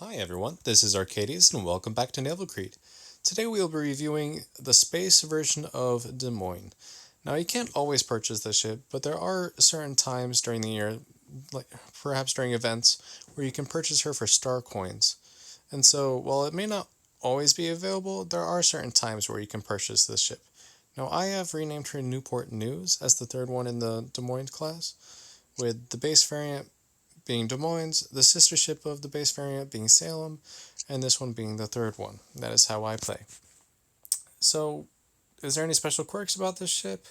Hi everyone, this is Arcadius and welcome back to Naval. Today we will be reviewing the space version of Des Moines. Now you can't always purchase this ship, but there are certain times during the year, like perhaps during events, where you can purchase her for star coins. And so while it may not always be available, there are certain times where you can purchase this ship. Now I have renamed her Newport News as the third one in the Des Moines class, with the base variant being Des Moines, the sister ship of the base variant being Salem, and this one being the third one. That is how I play. So, is there any special quirks about this ship?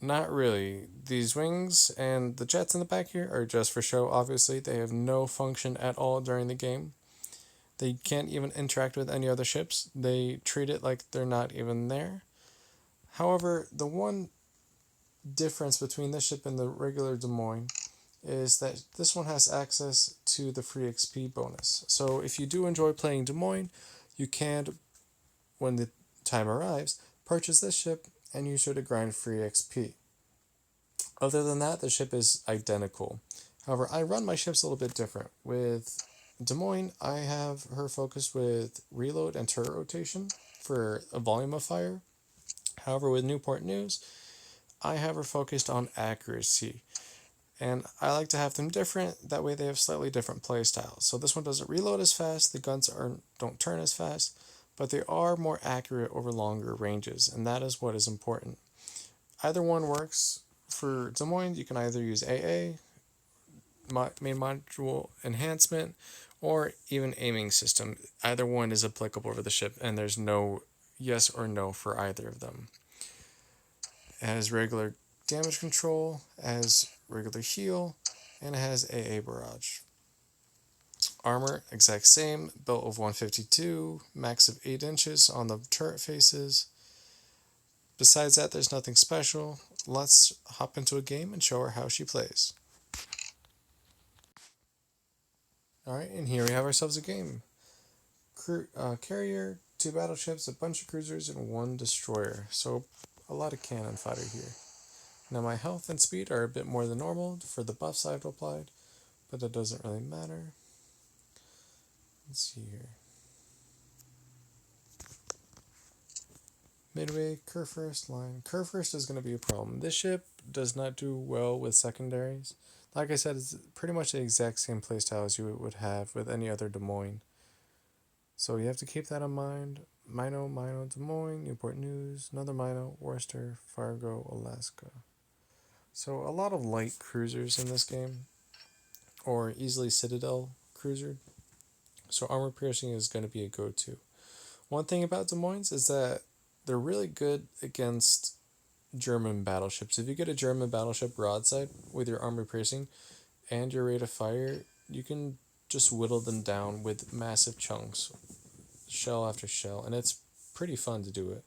Not really. These wings and the jets in the back here are just for show, obviously. They have no function at all during the game. They can't even interact with any other ships. They treat it like they're not even there. However, the one difference between this ship and the regular Des Moines is that this one has access to the free XP bonus. So if you do enjoy playing Des Moines, you can, when the time arrives, purchase this ship and use her to grind free XP. Other than that, the ship is identical. However, I run my ships a little bit different. With Des Moines, I have her focused with reload and turret rotation for a volume of fire. However, with Newport News, I have her focused on accuracy. And I like to have them different, that way they have slightly different play styles. So this one doesn't reload as fast, the guns don't turn as fast, but they are more accurate over longer ranges, and that is what is important. Either one works. For Des Moines, you can either use AA, main module enhancement, or even aiming system. Either one is applicable for the ship, and there's no yes or no for either of them. It has regular damage control, has regular heal, and it has AA barrage. Armor, exact same, belt of 152, max of 8 inches on the turret faces. Besides that, there's nothing special. Let's hop into a game and show her how she plays. Alright, and here we have ourselves a game. Carrier, 2 battleships, a bunch of cruisers, and 1 destroyer. So a lot of cannon fodder here. Now my health and speed are a bit more than normal for the buffs I've applied, but that doesn't really matter. Let's see here. Midway, curve first, line. Curve first is going to be a problem. This ship does not do well with secondaries. Like I said, it's pretty much the exact same playstyle as you would have with any other Des Moines. So you have to keep that in mind. Mino, Des Moines, Newport News, another Mino, Worcester, Fargo, Alaska. So a lot of light cruisers in this game, or easily Citadel cruiser. So armor piercing is going to be a go-to. One thing about Des Moines is that they're really good against German battleships. If you get a German battleship broadside with your armor piercing and your rate of fire, you can just whittle them down with massive chunks, shell after shell, and it's pretty fun to do it.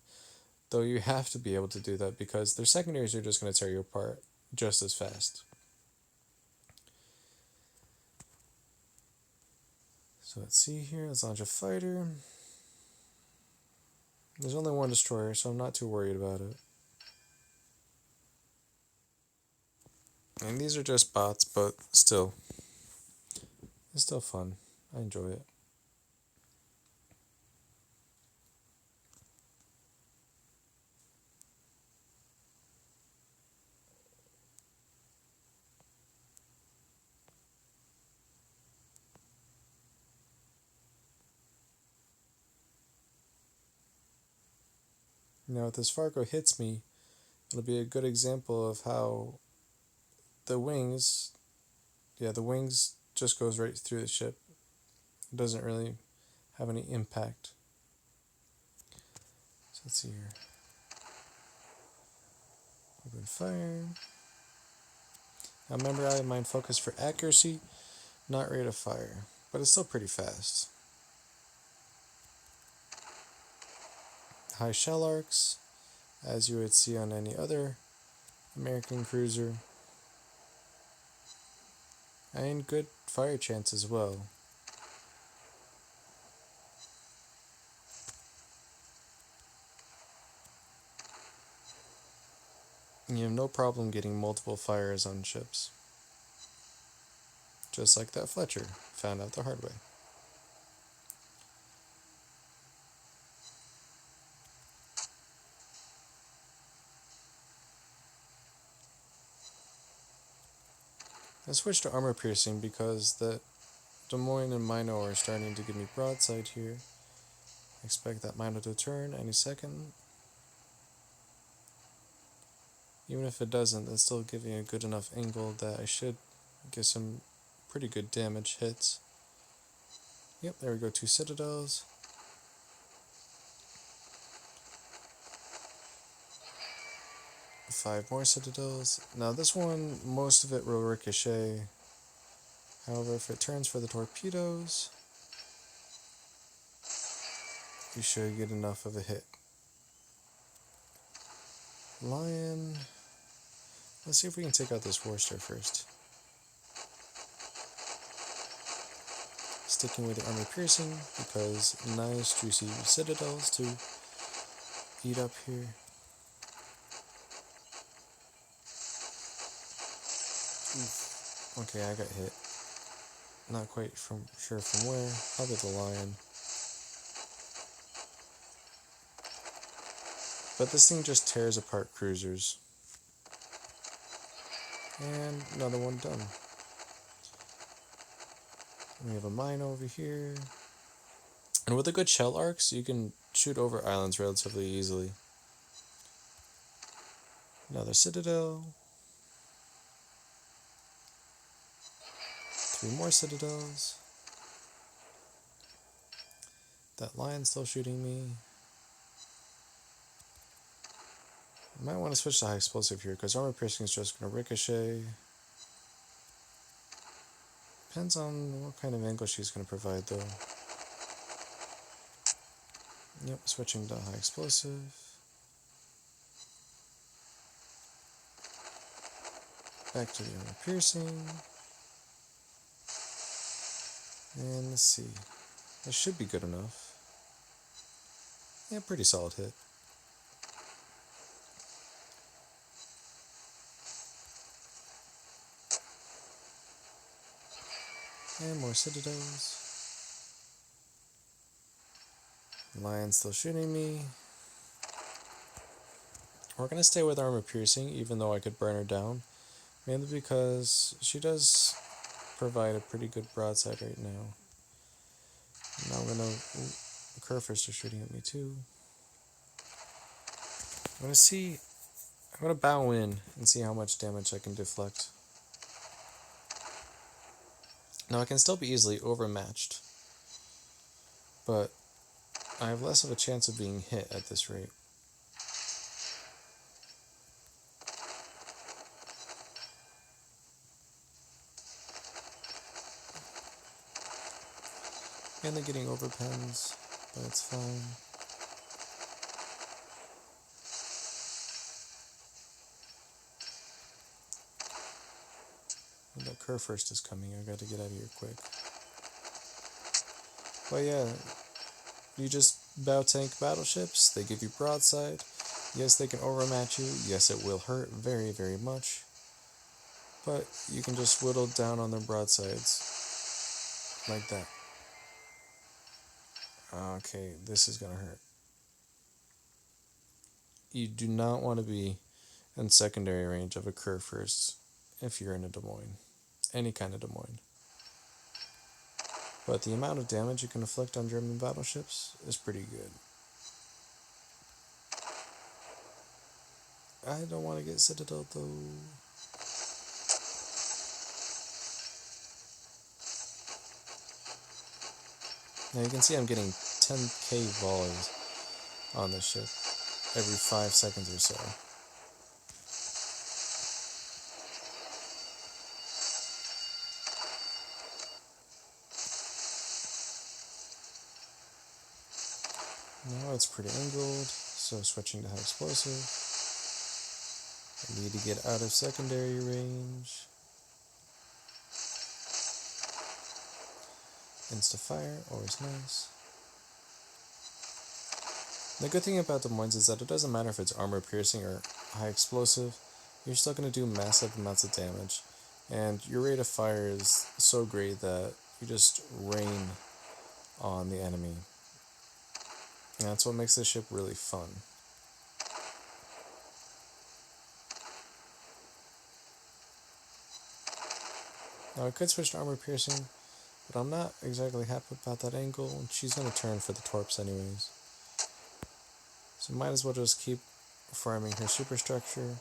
Though you have to be able to do that because their secondaries are just going to tear you apart just as fast. So let's see here, let's launch a fighter. There's only 1 destroyer, so I'm not too worried about it. And these are just bots, but still, it's still fun. I enjoy it. Now, if this Fargo hits me, it'll be a good example of how the wings, the wings just goes right through the ship. It doesn't really have any impact. So let's see here. Open fire. Now remember, I have mine focused for accuracy, not rate of fire, but it's still pretty fast. High shell arcs, as you would see on any other American cruiser, and good fire chance as well. And you have no problem getting multiple fires on ships. Just like that Fletcher found out the hard way. I switched to armor piercing because the Des Moines and Mino are starting to give me broadside here. Expect that Mino to turn any second. Even if it doesn't, it's still giving a good enough angle that I should get some pretty good damage hits. Yep, there we go, 2 citadels. 5 more citadels. Now this one, most of it will ricochet. However, if it turns for the torpedoes, you should get enough of a hit. Lion. Let's see if we can take out this Worcester first. Sticking with the armor piercing because nice juicy citadels to eat up here. Oof. Okay, I got hit. Not quite sure from where. Probably the lion. But this thing just tears apart cruisers. And another one done. We have a mine over here. And with a good shell arcs, you can shoot over islands relatively easily. Another citadel. 3 more citadels. That lion's still shooting me. I might want to switch to high explosive here because armor piercing is just going to ricochet. Depends on what kind of angle she's going to provide though. Yep, switching to high explosive. Back to the armor piercing. And let's see. That should be good enough. Yeah, pretty solid hit. And more citadels. Lion's still shooting me. We're going to stay with armor piercing, even though I could burn her down. Mainly because she does provide a pretty good broadside right now. Now I'm going to... The Curfers are shooting at me too. I'm going to bow in and see how much damage I can deflect. Now I can still be easily overmatched, but I have less of a chance of being hit at this rate. And they're getting overpens, but it's fine. And that curve first is coming, I gotta get out of here quick. But yeah, you just bow tank battleships, they give you broadside. Yes, they can overmatch you. Yes, it will hurt very, very much. But you can just whittle down on their broadsides. Like that. Okay, this is gonna hurt. You do not want to be in secondary range of a curve first if you're in a Des Moines. Any kind of Des Moines. But the amount of damage you can inflict on German battleships is pretty good. I don't want to get Citadel though. Now you can see I'm getting 10k volleys on this ship every 5 seconds or so. Now it's pretty angled, so switching to high explosive. I need to get out of secondary range. Insta fire, always nice. The good thing about the Moines is that it doesn't matter if it's armor piercing or high explosive, you're still going to do massive amounts of damage. And your rate of fire is so great that you just rain on the enemy. And that's what makes this ship really fun. Now I could switch to armor piercing, but I'm not exactly happy about that angle, and she's going to turn for the torps anyways. So might as well just keep farming her superstructure,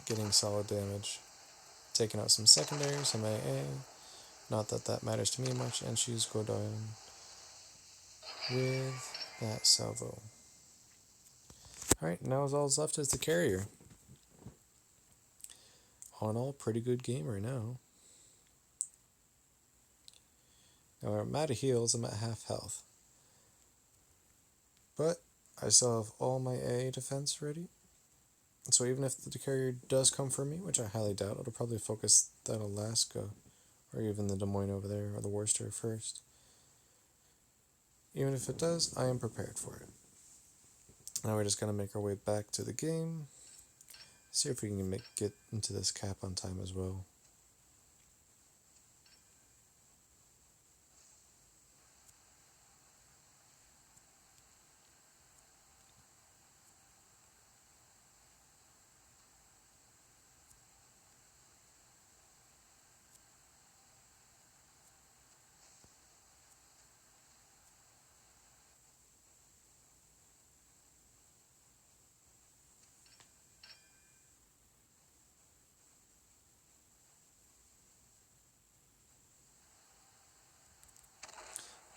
getting solid damage, taking out some secondary, some AA, not that that matters to me much, and she's go down with that salvo. Alright, now all that's left is the carrier. All in all, pretty good game right now. Now I'm out of heals, I'm at half health. But I still have all my AA defense ready. So even if the carrier does come for me, which I highly doubt, it'll probably focus that Alaska or even the Des Moines over there or the Worcester first. Even if it does, I am prepared for it. Now we're just going to make our way back to the game. See if we can get into this cap on time as well.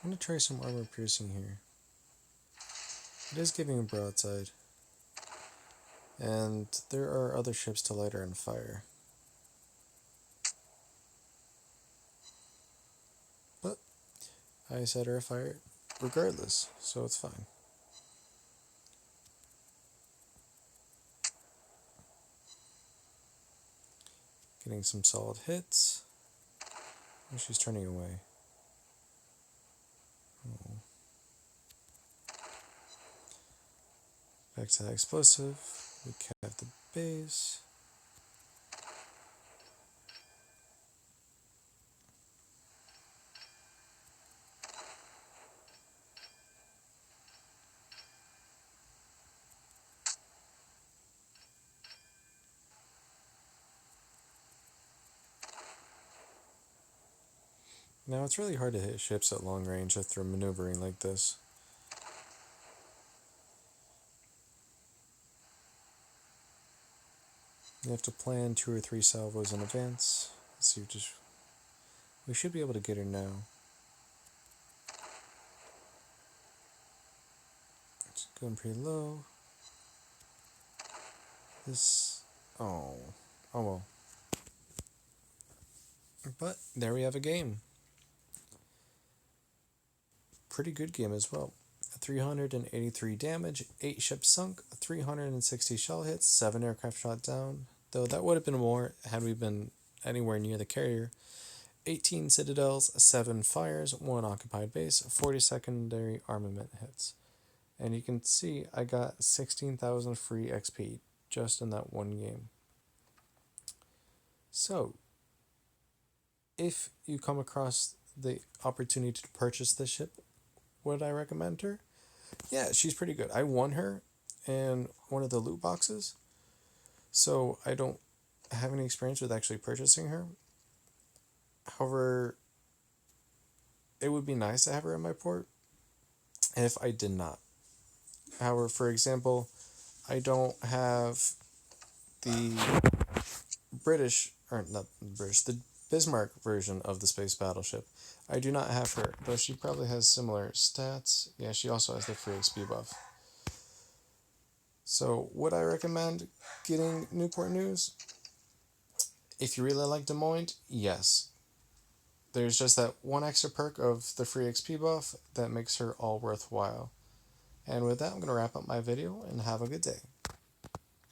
I'm going to try some armor piercing here. It is giving a broadside. And there are other ships to light her on fire. But I set her afire regardless, so it's fine. Getting some solid hits. Oh, she's turning away. Oh. Back to that explosive. We cap the base. Now it's really hard to hit ships at long range if they're maneuvering like this. You have to plan 2 or 3 salvos in advance. Let's see, we should be able to get her now. It's going pretty low. Oh well. But there we have a game. Pretty good game as well. 383 damage, 8 ships sunk, 360 shell hits, 7 aircraft shot down, though that would have been more had we been anywhere near the carrier. 18 citadels, 7 fires, 1 occupied base, 40 secondary armament hits. And you can see I got 16,000 free XP just in that one game. So, if you come across the opportunity to purchase this ship, would I recommend her? Yeah, she's pretty good. I won her in one of the loot boxes, so I don't have any experience with actually purchasing her. However, it would be nice to have her in my port if I did not. However, for example, I don't have the the Bismarck version of the space battleship. I do not have her, though she probably has similar stats. Yeah, she also has the free XP buff. So, would I recommend getting Newport News? If you really like Des Moines, yes. There's just that one extra perk of the free XP buff that makes her all worthwhile. And with that, I'm going to wrap up my video and have a good day.